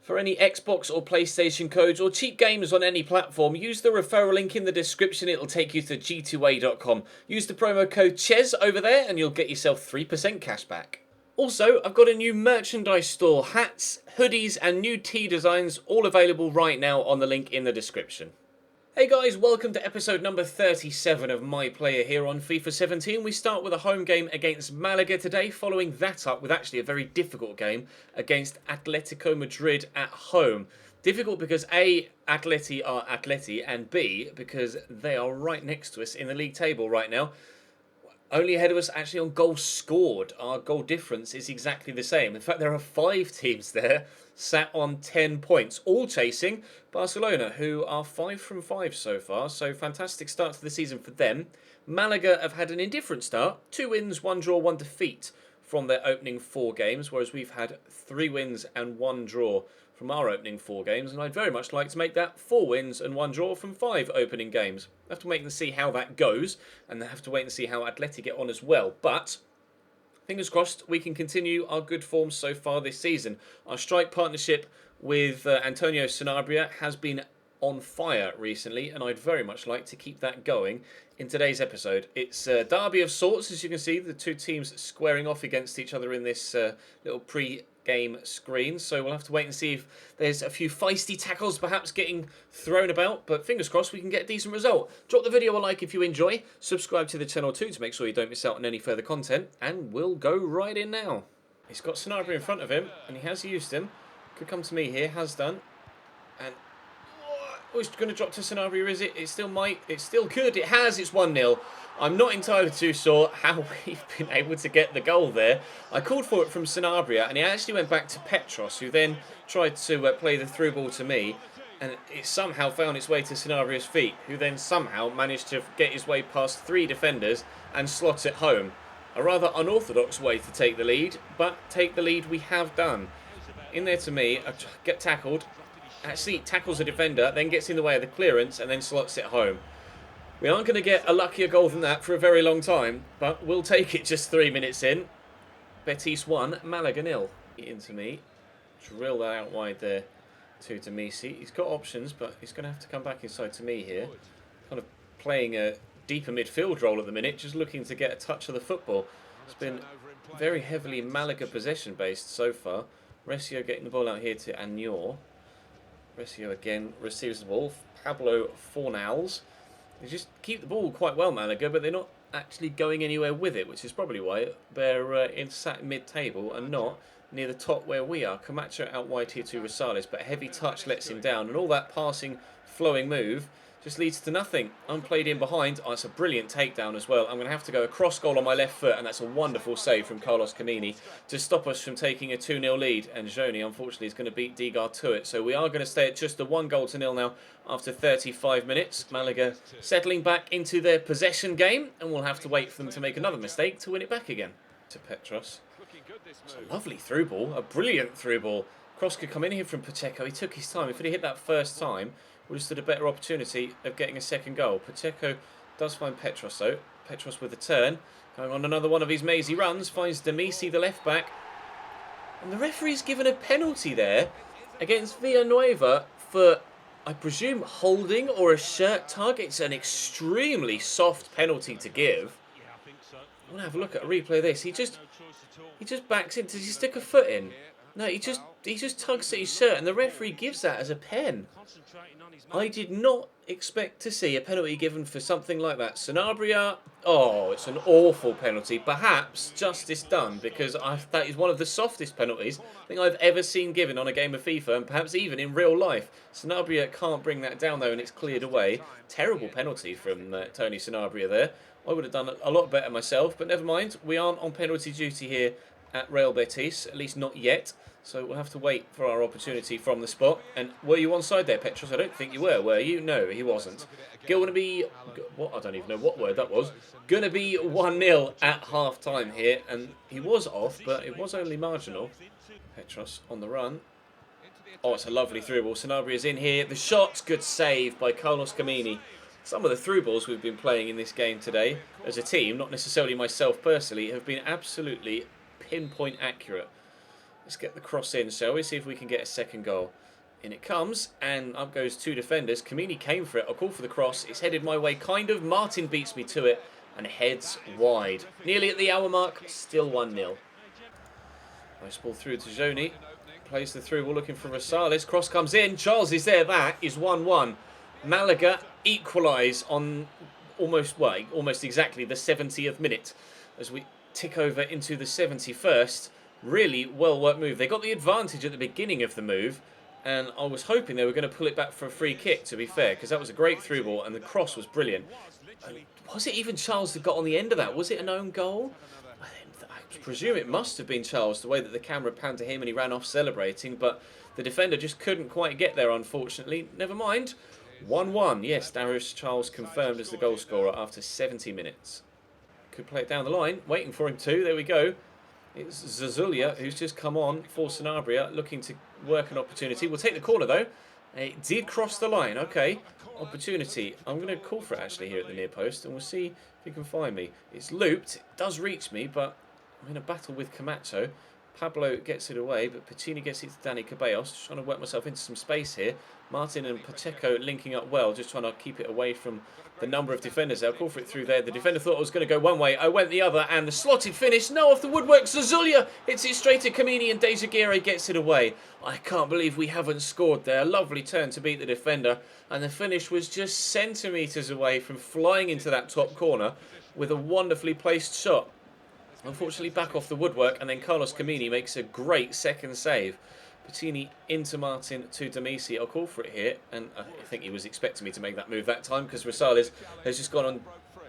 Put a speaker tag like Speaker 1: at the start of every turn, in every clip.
Speaker 1: For any Xbox or PlayStation codes or cheap games on any platform, use the referral link in the description. It'll take you to g2a.com. Use the promo code CHES over there and you'll get yourself 3% cash back. Also, I've got a new merchandise store, hats, hoodies and new tee designs, all available right now on the link in the description. Hey guys, welcome to episode number 37 of My Player here on FIFA 17. We start with a home game against Malaga today, following that up with actually a very difficult game against Atletico Madrid at home. Difficult because A, Atleti are Atleti, and B, because they are right next to us in the league table right now. Only ahead of us actually on goals scored. Our goal difference is exactly the same. In fact, there are 5 teams there sat on 10 points, all chasing Barcelona, who are 5 from 5 so far. So fantastic start to the season for them. Malaga have had an indifferent start. 2 wins, 1 draw, 1 defeat from their opening 4 games, whereas we've had 3 wins and 1 draw from our opening 4 games, and I'd very much like to make that 4 wins and 1 draw from 5 opening games. I have to wait and see how that goes, and I have to wait and see how Atleti get on as well. But fingers crossed we can continue our good form so far this season. Our strike partnership with Antonio Sanabria has been on fire recently, and I'd very much like to keep that going in today's episode. It's a derby of sorts, as you can see, the 2 teams squaring off against each other in this little pre-game screen. So we'll have to wait and see if there's a few feisty tackles perhaps getting thrown about, but fingers crossed we can get a decent result. Drop the video a like if you enjoy, subscribe to the channel too to make sure you don't miss out on any further content, and we'll go right in now. He's got Sanabria in front of him, and he has used him. Could come to me here, has done. And oh, it's going to drop to Sanabria, is it? It still might. It still could. It has. It's 1-0. I'm not entirely too sure how we've been able to get the goal there. I called for it from Sanabria, and he actually went back to Petros, who then tried to play the through ball to me, and it somehow found its way to Sanabria's feet, who then somehow managed to get his way past 3 defenders and slot it home. A rather unorthodox way to take the lead, but take the lead we have done. In there to me, I get tackled. Actually tackles a defender, then gets in the way of the clearance and then slots it home. We aren't going to get a luckier goal than that for a very long time, but we'll take it just 3 minutes in. Betis 1, Malaga 0. Into me. Drill that out wide there to Demisi. He's got options, but he's going to have to come back inside to me here. Kind of playing a deeper midfield role at the minute, just looking to get a touch of the football. It's been very heavily Malaga possession based so far. Recio getting the ball out here to Anyor. Recio again receives the ball. Pablo Fornals. They just keep the ball quite well, Malaga, but they're not actually going anywhere with it, which is probably why they're sat mid-table and not near the top where we are. Camacho out wide here to Rosales, but a heavy touch lets him down, and all that passing, flowing move just leads to nothing. Unplayed in behind. Oh, it's a brilliant takedown as well. I'm going to have to go across goal on my left foot, and that's a wonderful save from Carlos Camini to stop us from taking a 2-0 lead. And Joni, unfortunately, is going to beat Digar to it. So we are going to stay at just a 1-0 now after 35 minutes. Malaga settling back into their possession game, and we'll have to wait for them to make another mistake to win it back again. To Petros. It's a lovely through ball, a brilliant through ball. Cross could come in here from Pacheco. He took his time. If he hit that first time, would have stood a better opportunity of getting a second goal. Pacheco does find Petros though. Petros with a turn. Going on another one of his mazy runs. Finds Demisi, the left back. And the referee's given a penalty there against Villanueva for, I presume, holding or a shirt tug. It's an extremely soft penalty to give. I want to have a look at a replay of this. He just backs in. Does he stick a foot in? No, he just tugs at his shirt, and the referee gives that as a pen. I did not expect to see a penalty given for something like that. Sanabria, oh, it's an awful penalty. Perhaps justice done, because that is one of the softest penalties I think I've ever seen given on a game of FIFA, and perhaps even in real life. Sanabria can't bring that down though, and it's cleared away. Terrible penalty from Tony Sanabria there. I would have done a lot better myself, but never mind. We aren't on penalty duty here at Real Betis, at least not yet. So we'll have to wait for our opportunity from the spot. And were you onside there, Petros? I don't think you were you? No, he wasn't. Gonna be, what? I don't even know what word that was. Gonna be 1-0 at half-time here. And he was off, but it was only marginal. Petros on the run. Oh, it's a lovely through ball. Sanabria's in here. The shot, good save by Carlos Camini. Some of the through balls we've been playing in this game today, as a team, not necessarily myself personally, have been absolutely pinpoint accurate. Let's get the cross in, shall we? See if we can get a second goal. In it comes, and up goes two defenders. Kamini came for it. I'll call for the cross. It's headed my way, kind of. Martin beats me to it and heads wide. Nearly at the hour mark, still 1-0. Nice ball through to Joni. Plays the through. We're looking for Rosales. Cross comes in. Charles is there. That is 1-1. Malaga equalise on almost exactly the 70th minute as we tick over into the 71st. Really well worked move. They got the advantage at the beginning of the move, and I was hoping they were going to pull it back for a free kick, to be fair, because that was a great through ball and the cross was brilliant. Was it even Charles that got on the end of that? Was it an own goal? I presume it must have been Charles, the way that the camera panned to him and he ran off celebrating, but the defender just couldn't quite get there, unfortunately. Never mind. 1-1. Yes, Darius Charles confirmed as the goal scorer after 70 minutes. Could play it down the line. Waiting for him too. There we go. It's Zazulia who's just come on for Sanabria, looking to work an opportunity. We'll take the corner though. It did cross the line. Okay, opportunity. I'm going to call for it actually here at the near post, and we'll see if he can find me. It's looped. It does reach me, but I'm in a battle with Camacho. Pablo gets it away, but Pacini gets it to Danny Cabellos. Just trying to work myself into some space here. Martin and Pacheco linking up well, just trying to keep it away from the number of defenders. I'll call for it through there. The defender thought I was going to go one way. I went the other, and the slotted finish. No, off the woodwork. Zazulia hits it straight to Kamini, and Dejaguirre gets it away. I can't believe we haven't scored there. Lovely turn to beat the defender, and the finish was just centimetres away from flying into that top corner with a wonderfully placed shot. Unfortunately, back off the woodwork, and then Carlos Kamini makes a great second save. Patini into Martin to Demisi. I'll call for it here, and I think he was expecting me to make that move that time because Rosales has just gone and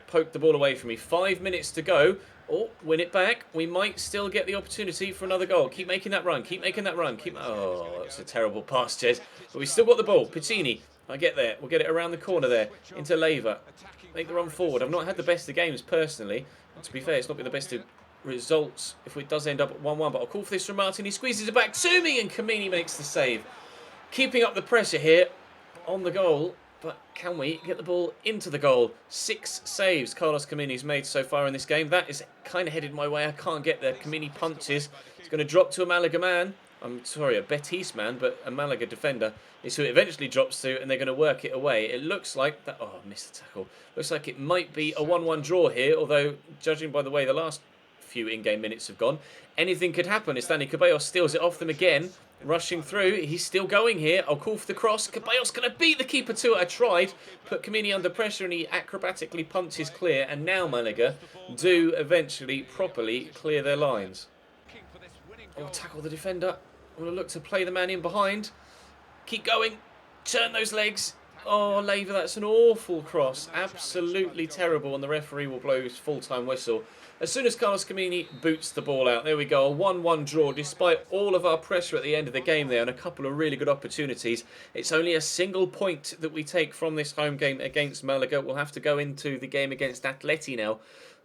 Speaker 1: poked the ball away from me. 5 minutes to go. Oh, win it back. We might still get the opportunity for another goal. Keep making that run. Keep making that run. Oh, that's a terrible pass, Ches. But we still got the ball. Patini. I get there. We'll get it around the corner there into Leva. Make the run forward. I've not had the best of games personally. And to be fair, it's not been the best of results if it does end up at 1-1, but I'll call for this from Martin. He squeezes it back to me, and Kamini makes the save. Keeping up the pressure here on the goal, but can we get the ball into the goal? 6 saves Carlos Kamini's made so far in this game. That is kind of headed my way. I can't get there. Kamini punches. It's going to drop to a Malaga man. I'm sorry, a Betis man, but a Malaga defender is who it eventually drops to, and they're going to work it away. It looks like that. Oh, missed the tackle. Looks like it might be a 1-1 draw here, although judging by the way the last few in-game minutes have gone, anything could happen. As Danny Cabellos steals it off them again, rushing through. He's still going here. I'll call for the cross. Cabellos going to beat the keeper to it. I tried, put Kamini under pressure, and he acrobatically punches clear. And now Malaga do eventually properly clear their lines. I'll tackle the defender. I'm going to look to play the man in behind. Keep going. Turn those legs. Oh, Leva, that's an awful cross. Absolutely terrible, and the referee will blow his full-time whistle as soon as Carlos Kamini boots the ball out. There we go, a 1-1 draw, despite all of our pressure at the end of the game there and a couple of really good opportunities. It's only a single point that we take from this home game against Malaga. We'll have to go into the game against Atleti now,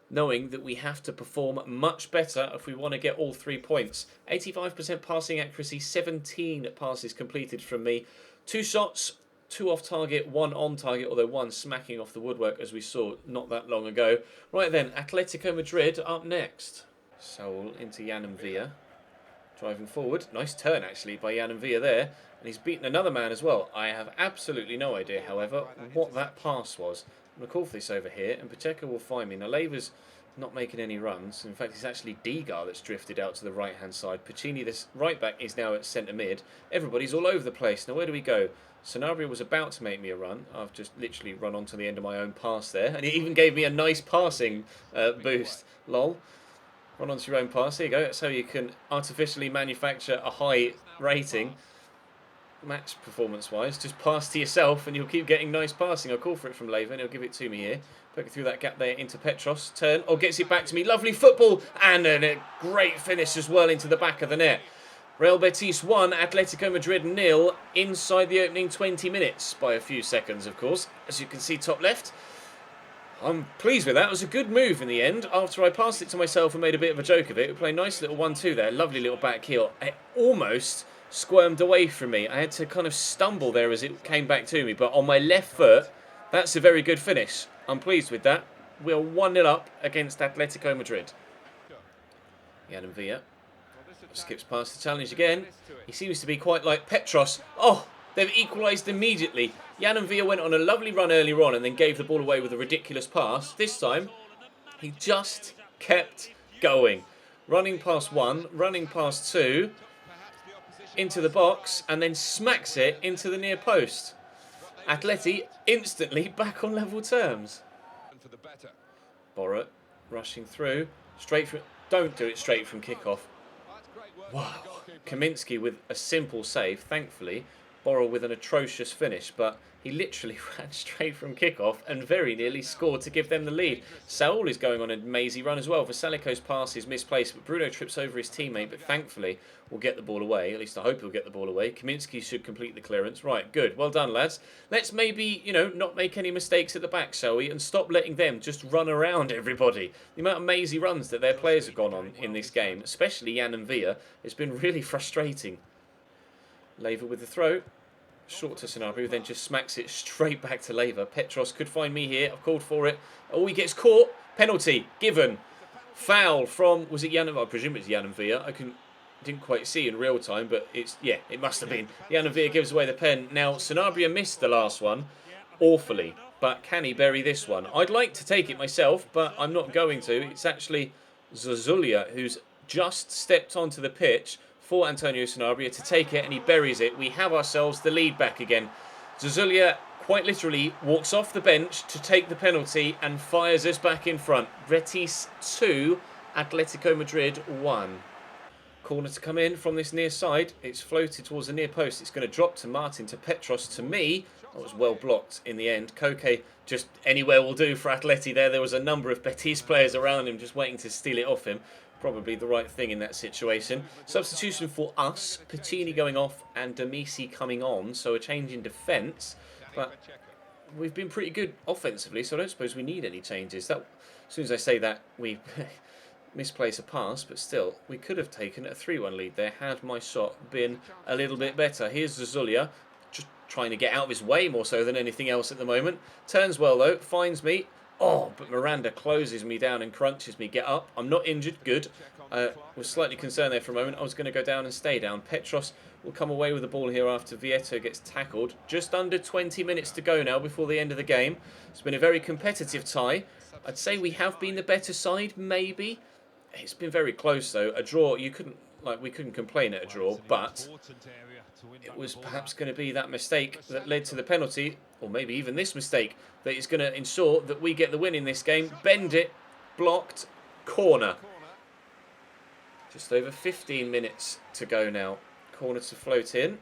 Speaker 1: knowing that we have to perform much better if we want to get all 3 points. 85% passing accuracy, 17 passes completed from me. 2 shots, 2 off target, 1 on target, although 1 smacking off the woodwork as we saw not that long ago. Right then, Atletico Madrid up next. Saul into Yann Villa. Driving forward. Nice turn actually by Yann Villa there. And he's beaten another man as well. I have absolutely no idea, however, what that pass was. I'm going to call for this over here, and Pacheco will find me. Now, Leva's not making any runs. In fact, it's actually Degar that's drifted out to the right-hand side. Pacini, this right-back, is now at centre-mid. Everybody's all over the place. Now, where do we go? Sanabria was about to make me a run. I've just literally run onto the end of my own pass there. And he even gave me a nice passing boost. Lol. Run onto your own pass. There you go. That's how you can artificially manufacture a high rating. Match performance-wise. Just pass to yourself and you'll keep getting nice passing. I'll call for it from Leva and he'll give it to me here. Poking through that gap there into Petros. Turn. Oh, gets it back to me. Lovely football. And a great finish as well into the back of the net. Real Betis 1, Atletico Madrid 0 inside the opening 20 minutes by a few seconds, of course. As you can see top left. I'm pleased with that. It was a good move in the end. After I passed it to myself and made a bit of a joke of it, we played a nice little 1-2 there. Lovely little back heel. It almost squirmed away from me. I had to kind of stumble there as it came back to me. But on my left foot, that's a very good finish. I'm pleased with that. We're 1-0 up against Atletico Madrid. Yann Villa. skips past the challenge again. He seems to be quite like Petros. Oh, they've equalised immediately. Jan and Villa went on a lovely run earlier on and then gave the ball away with a ridiculous pass. This time, he just kept going. Running past one, running past two, into the box, and then smacks it into the near post. Atleti instantly back on level terms. Borut rushing through, straight from... Don't do it straight from kickoff. Wow. Kaminsky with a simple save, thankfully. Borut with an atrocious finish, but he literally ran straight from kickoff and very nearly scored to give them the lead. Saul is going on a mazy run as well. Vasaliko's pass is misplaced, but Bruno trips over his teammate, but thankfully will get the ball away. At least I hope he'll get the ball away. Kaminsky should complete the clearance. Right, good. Well done, lads. Let's maybe, not make any mistakes at the back, shall we? And stop letting them just run around everybody. The amount of mazy runs that their players have gone on in this game, especially Jan and Villa, has been really frustrating. Lever with the throw. Short to Sanabria, who then just smacks it straight back to Lever. Petros could find me here. I've called for it. Oh, he gets caught. Penalty given. Foul from... Was it Jan? I presume it's Jan and Villa. I didn't quite see in real time, but it must have been. Jan and Villa gives away the pen. Now, Sanabria missed the last one awfully, but can he bury this one? I'd like to take it myself, but I'm not going to. It's actually Zazulia who's just stepped onto the pitch for Antonio Sanabria to take it, and he buries it. We have ourselves the lead back again. Zazulia quite literally walks off the bench to take the penalty and fires us back in front. Betis 2, Atletico Madrid 1. Corner to come in from this near side. It's floated towards the near post. It's going to drop to Martin, to Petros, to me. That was well blocked in the end. Koke just anywhere will do for Atleti there. There was a number of Betis players around him just waiting to steal it off him. Probably the right thing in that situation. Substitution for us. Patini going off and Demisi coming on. So a change in defence. But we've been pretty good offensively, so I don't suppose we need any changes. As soon as I say that, we misplace a pass, but still, we could have taken a 3-1 lead there had my shot been a little bit better. Here's Zazulia, just trying to get out of his way more so than anything else at the moment. Turns well though, finds me. Oh, but Miranda closes me down and crunches me. Get up. I'm not injured. Good. Was slightly concerned there for a moment. I was going to go down and stay down. Petros will come away with the ball here after Vieto gets tackled. Just under 20 minutes to go now before the end of the game. It's been a very competitive tie. I'd say we have been the better side, maybe. It's been very close though. A draw, we couldn't complain at a draw, but it was perhaps going to be that mistake that led to the penalty, or maybe even this mistake, that is going to ensure that we get the win in this game. Bend it, blocked, corner. Just over 15 minutes to go now. Corner to float in,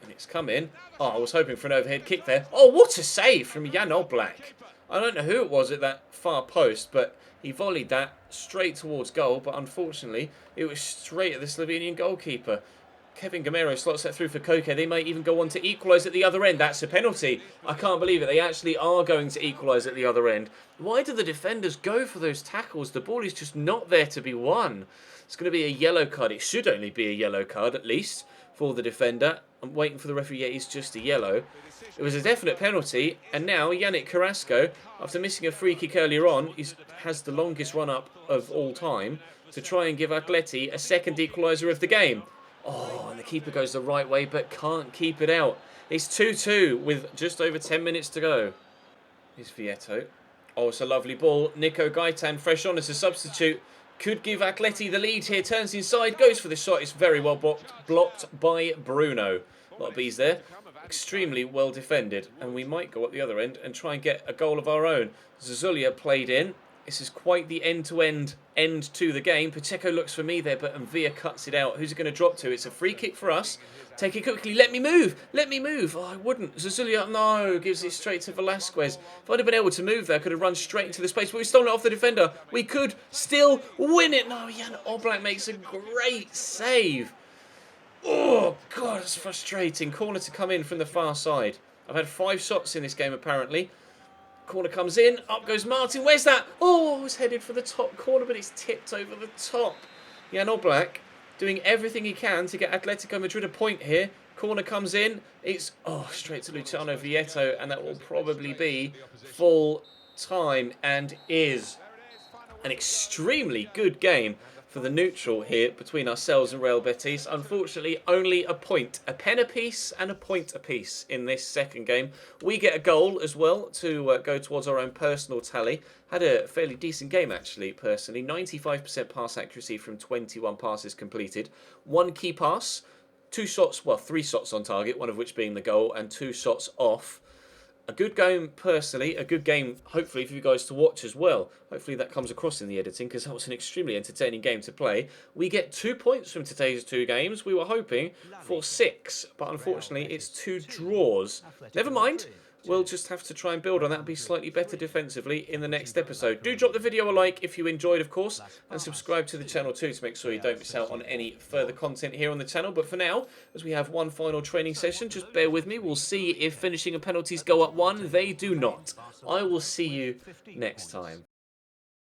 Speaker 1: and it's come in. Oh, I was hoping for an overhead kick there. Oh, what a save from Jan Oblak. I don't know who it was at that far post, but he volleyed that straight towards goal, but unfortunately, it was straight at the Slovenian goalkeeper. Kevin Gamero slots that through for Koke. They might even go on to equalise at the other end. That's a penalty. I can't believe it. They actually are going to equalise at the other end. Why do the defenders go for those tackles? The ball is just not there to be won. It's going to be a yellow card. It should only be a yellow card, at least, for the defender. I'm waiting for the referee. Yeah, it's just a yellow. It was a definite penalty. And now Yannick Carrasco, after missing a free kick earlier on, has the longest run-up of all time to try and give Atleti a second equaliser of the game. Oh, and the keeper goes the right way, but can't keep it out. It's 2-2 with just over 10 minutes to go. Here's Vieto. Oh, it's a lovely ball. Nico Gaitan, fresh on as a substitute, could give Atleti the lead here. Turns inside, goes for the shot. It's very well blocked by Bruno. A lot of bees there. Extremely well defended. And we might go at the other end and try and get a goal of our own. Zazulia played in. This is quite the end-to-end end to the game. Pacheco looks for me there, but Mvia cuts it out. Who's it going to drop to? It's a free kick for us. Take it quickly. Let me move. Let me move. Oh, I wouldn't. Zazulia, no, gives it straight to Velasquez. If I'd have been able to move there, I could have run straight into the space, but we've stolen it off the defender. We could still win it. No, Jan Oblak makes a great save. Oh, God, it's frustrating. Corner to come in from the far side. I've had 5 shots in this game, apparently. Corner comes in, up goes Martin. Where's that? Oh, it's headed for the top corner, but it's tipped over the top. Jan Oblak doing everything he can to get Atletico Madrid a point here. Corner comes in. It's straight to Luciano Vieto, and that will probably be full time, and is an extremely good game for the neutral here between ourselves and Real Betis. Unfortunately, only a point. A pen apiece and a point apiece in this second game. We get a goal as well to go towards our own personal tally. Had a fairly decent game, actually, personally. 95% pass accuracy from 21 passes completed. 1 key pass, 2 shots, well, 3 shots on target, one of which being the goal, and 2 shots off. A good game, personally. A good game, hopefully, for you guys to watch as well. Hopefully that comes across in the editing, because that was an extremely entertaining game to play. We get 2 points from today's 2 games. We were hoping for 6, but unfortunately it's 2 draws. Never mind. We'll just have to try and build on that and be slightly better defensively in the next episode. Do drop the video a like if you enjoyed, of course, and subscribe to the channel too to make sure you don't miss out on any further content here on the channel. But for now, as we have one final training session, just bear with me. We'll see if finishing and penalties go up 1. They do not. I will see you next time.